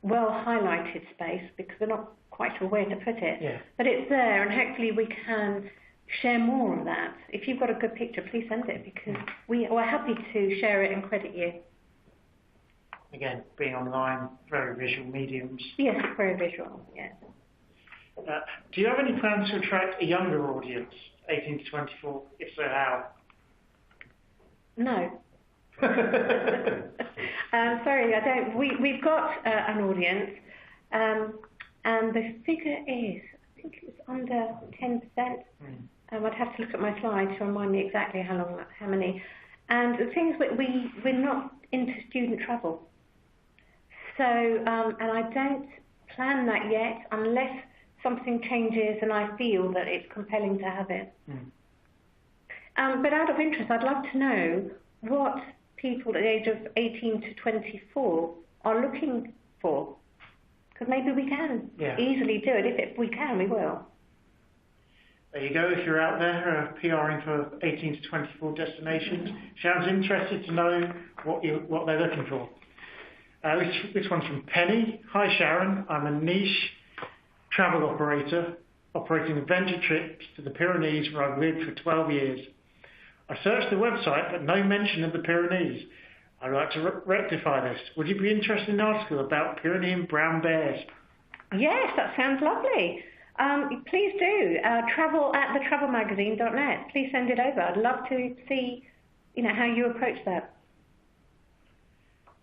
well-highlighted space because we're not quite sure where to put it. But it's there, and hopefully we can share more of that. If you've got a good picture, please send it, because we're happy to share it and credit you. Again, being online, very visual mediums. Yes, it's very visual, yes. Do you have any plans to attract a younger audience, 18 to 24? If so, how? No. Sorry, I don't. We've got an audience, and the figure is, I think it was under 10%. I'd have to look at my slide to remind me exactly how many. And the thing is, we're not into student travel. So, and I don't plan that yet unless something changes and I feel that it's compelling to have it. But out of interest, I'd love to know what people at the age of 18 to 24 are looking for. Because maybe we can easily do it. If we can, we will. There you go. If you're out there PRing for 18 to 24 destinations, Sharon's interested to know what they're looking for. This one's from Penny. Hi Sharon, I'm a niche travel operator operating adventure trips to the Pyrenees, where I've lived for 12 years. I searched the website, but no mention of the Pyrenees. I'd like to rectify this. Would you be interested in an article about Pyrenean brown bears? Yes, that sounds lovely. Please do. travel@thetravelmagazine.net. Please send it over. I'd love to see, how you approach that.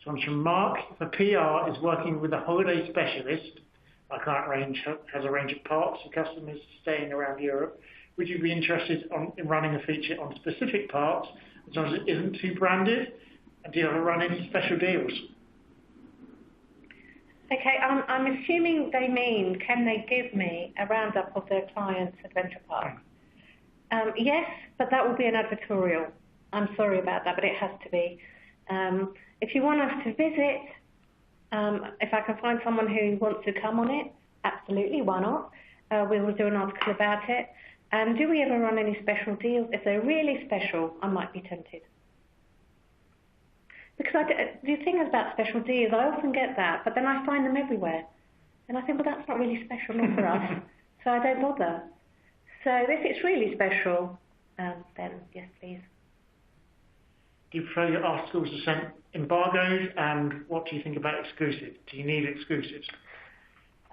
So I'm from Mark. The PR is working with a holiday specialist. Our client has a range of parks for customers staying around Europe. Would you be interested in running a feature on specific parks, as long as it isn't too branded? And do you ever run any special deals? Okay, I'm assuming they mean, can they give me a roundup of their clients' adventure parks? Yes, but that will be an advertorial. I'm sorry about that, but it has to be. If you want us to visit, if I can find someone who wants to come on it, absolutely, why not? We will do an article about it. And do we ever run any special deals? If they're really special, I might be tempted. Because the thing about special deals, I often get that, but then I find them everywhere. And I think, well, that's not really special, not for us. So I don't bother. So if it's really special, then yes, please. Do you prefer your articles are sent embargoed, and what do you think about exclusive? Do you need exclusives?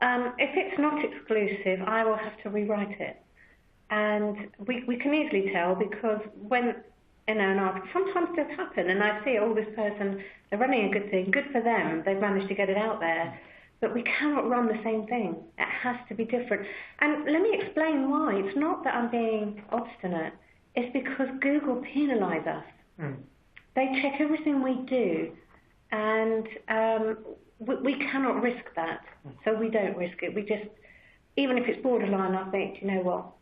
If it's not exclusive, I will have to rewrite it. And we can easily tell, because when an article, sometimes does happen, and I see, this person, they're running a good thing, good for them, they've managed to get it out there, but we cannot run the same thing. It has to be different. And let me explain why. It's not that I'm being obstinate. is because Google penalise us. They check everything we do, and we cannot risk that, so we don't risk it. We just, even if it's borderline, I think, you know what,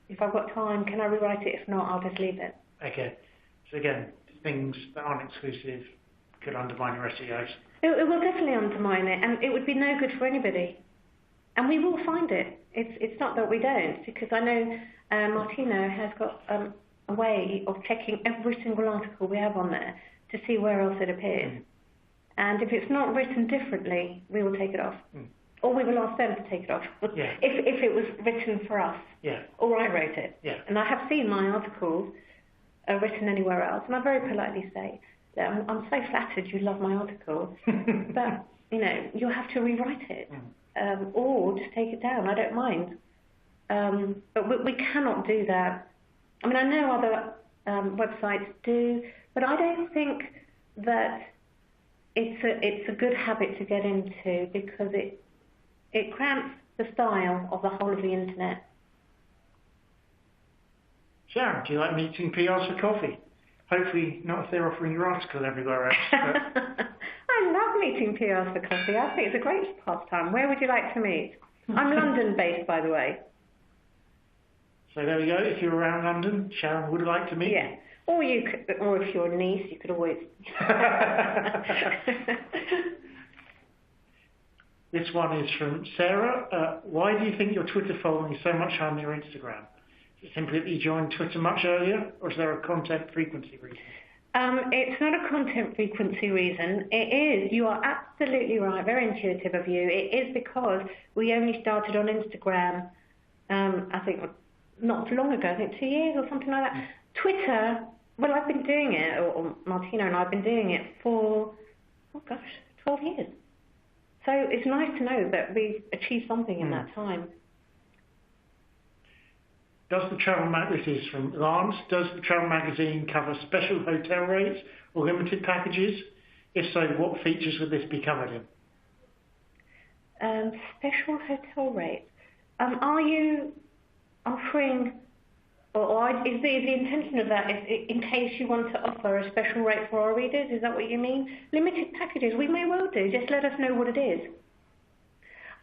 if I've got time, can I rewrite it? If not, I'll just leave it. Okay. So again, things that aren't exclusive could undermine your SEO. It will definitely undermine it, and it would be no good for anybody. And we will find it. It's not that we don't, because I know Martino has got a way of checking every single article we have on there to see where else it appears. And if it's not written differently, we will take it off. Or we will ask them to take it off. Yeah. if it was written for us. Yeah. Or I wrote it. Yeah. And I have seen my articles written anywhere else, and I very politely say that I'm so flattered you love my article, but you know, you'll have to rewrite it. Or just take it down. I don't mind. But we cannot do that. I mean, I know other websites do, but I don't think that it's a good habit to get into, because it cramps the style of the whole of the internet. Sharon, do you like meeting PRs for coffee? Hopefully not if they're offering your article everywhere else. I love meeting PRs for coffee. I think it's a great pastime. Where would you like to meet? I'm London-based, by the way. So there we go. If you're around London, Sharon would like to meet you. Yeah. Or if you're a niece, you could always. This one is from Sarah. Why do you think your Twitter following is so much higher than your Instagram? Is it simply that you joined Twitter much earlier, or is there a content frequency reason? It's not a content frequency reason. It is, you are absolutely right, very intuitive of you. It is because we only started on Instagram, I think not long ago, I think 2 years or something like that. Twitter, well, I've been doing it, or Martino and I have been doing it for, 12 years. So it's nice to know that we've achieved something in that time. Does the travel this is from Lance, does the travel magazine cover special hotel rates or limited packages? If so, what features would this be covered in? Special hotel rates. Are you offering, or is the intention of that in case you want to offer a special rate for our readers? Is that what you mean? Limited packages, we may well do. Just let us know what it is.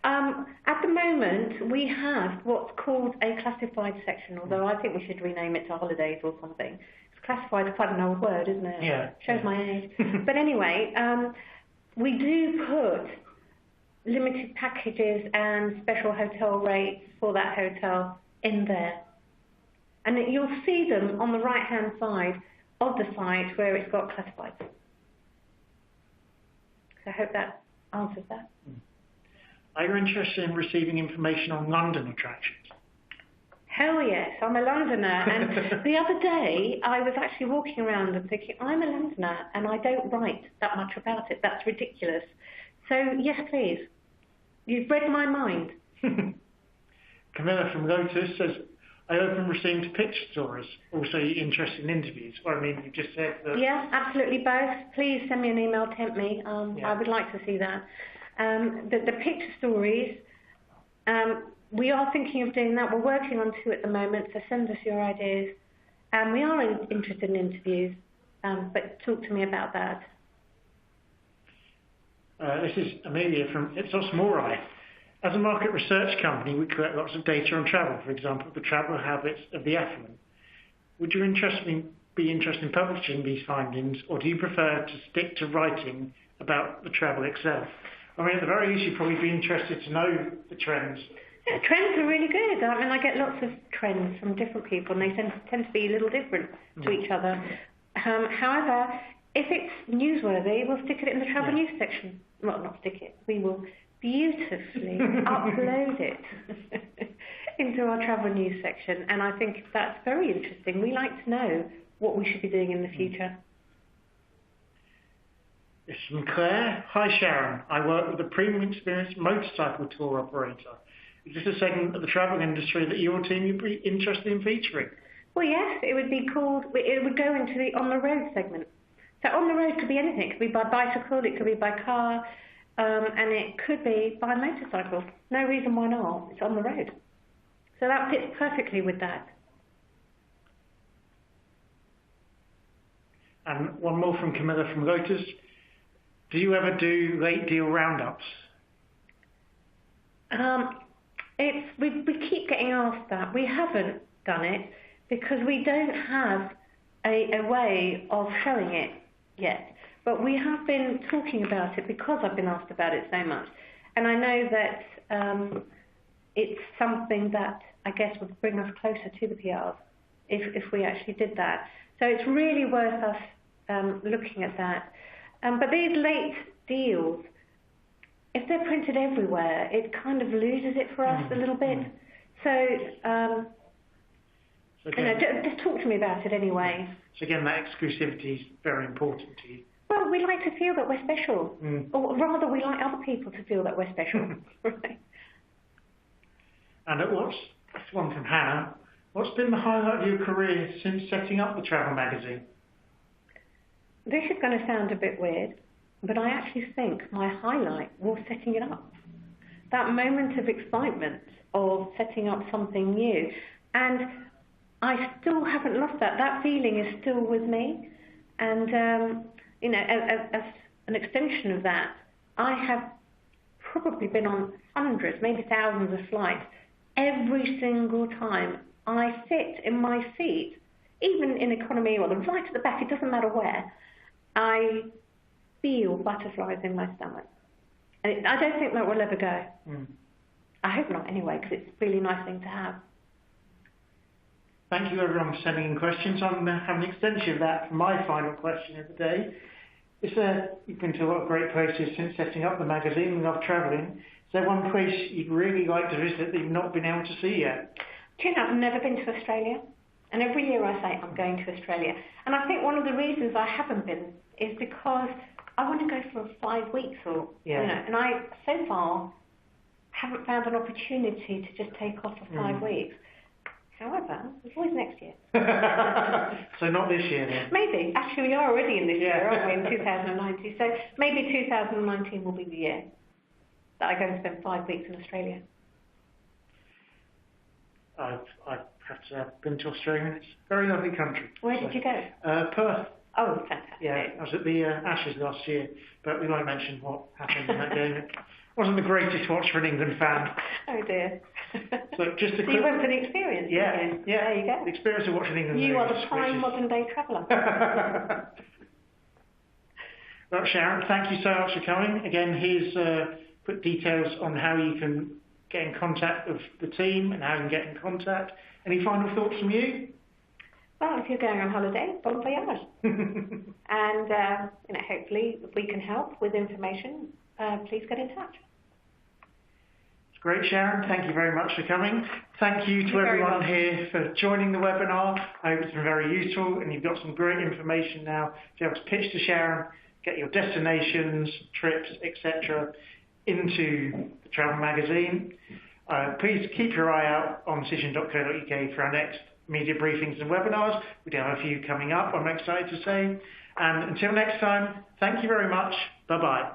At the moment, we have what's called a classified section, although I think we should rename it to holidays or something. It's classified is quite an old word, isn't it? Yeah. Shows my age. But anyway, we do put limited packages and special hotel rates for that hotel in there. And you'll see them on the right-hand side of the site where it's got classified. So I hope that answers that. Are you interested in receiving information on London attractions? Hell yes, I'm a Londoner. And the other day, I was actually walking around and thinking, I'm a Londoner and I don't write that much about it. That's ridiculous. So yes, please. You've read my mind. Camilla from Lotus says, I open receiving to picture stories. Also, you're interested in interviews. Well, I mean, you just said that. Yeah, absolutely both. Please send me an email, tempt me. I would like to see that. The picture stories, we are thinking of doing that. We're working on 2 at the moment, so send us your ideas. And we are interested in interviews, but talk to me about that. This is Amelia from Ipsos Mori. As a market research company, we collect lots of data on travel, for example, the travel habits of the affluent. Would you be interested in publishing these findings, or do you prefer to stick to writing about the travel itself? I mean, at the very least, you'd probably be interested to know the trends. Yeah, trends are really good. I mean, I get lots of trends from different people, and they tend to be a little different to each other. However, if it's newsworthy, we'll stick it in the travel news section. Well, not stick it. We will beautifully upload it into our travel news section, and I think that's very interesting. We like to know what we should be doing in the future. This is from Claire. Hi Sharon, I work with a premium experienced motorcycle tour operator. Is this a segment of the travel industry that your team would be interested in featuring? Well yes, it would be called, it would go into the on the road segment. So on the road could be anything. It could be by bicycle, it could be by car, and it could be by motorcycle. No reason why not. It's on the road. So that fits perfectly with that. And one more from Camilla from Reuters. Do you ever do late deal roundups? We keep getting asked that. We haven't done it because we don't have a way of showing it yet. But we have been talking about it because I've been asked about it so much. And I know that it's something that I guess would bring us closer to the PRs if we actually did that. So it's really worth us looking at that. But these late deals, if they're printed everywhere, it kind of loses it for us a little bit. So, just talk to me about it anyway. So again, that exclusivity is very important to you. Well, we like to feel that we're special. Or rather, we like other people to feel that we're special. Right. And that's one from Hannah. What's been the highlight of your career since setting up the travel magazine? This is going to sound a bit weird, but I actually think my highlight was setting it up. That moment of excitement of setting up something new. And I still haven't lost that. That feeling is still with me. And, as an extension of that, I have probably been on hundreds, maybe thousands of flights. Every single time I sit in my seat, even in economy or right at the back, it doesn't matter where, I feel butterflies in my stomach. And I don't think that will ever go. I hope not anyway, because it's a really nice thing to have. Thank you everyone for sending in questions. I'm having an extension of that for my final question of the day. You've been to a lot of great places since setting up the magazine and love travelling. Is there one place you'd really like to visit that you've not been able to see yet? Do you know, I've never been to Australia. And every year I say I'm going to Australia. And I think one of the reasons I haven't been is because I want to go for 5 weeks and I so far haven't found an opportunity to just take off for 5 weeks. However, it's always next year. So not this year then? Maybe. Actually, we are already in this year, aren't we, in 2019. So maybe 2019 will be the year that I go and spend 5 weeks in Australia. I've have to have been to Australia. It's a very lovely country. Where did you go? Perth. Oh, fantastic. Yeah, I was at the Ashes last year, but we won't mention what happened in that game. It wasn't the greatest watch for an England fan. Oh dear. So you went for the experience, yeah, didn't you? Yeah. There you go. The experience of watching England. You are the prime modern day traveller. Well, Sharron, thank you so much for coming. Again, here's put details on how you can get in contact with the team and how you can get in contact. Any final thoughts from you? Well, if you're going on holiday, bon voyage. And hopefully, if we can help with information, please get in touch. It's great, Sharron. Thank you very much for coming. Thank you to everyone here for joining the webinar. I hope it's been very useful, and you've got some great information now to be able to pitch to Sharron, get your destinations, trips, etc. into the travel magazine. Please keep your eye out on cision.co.uk for our next media briefings and webinars. We do have a few coming up, I'm excited to say. And until next time, thank you very much. Bye-bye.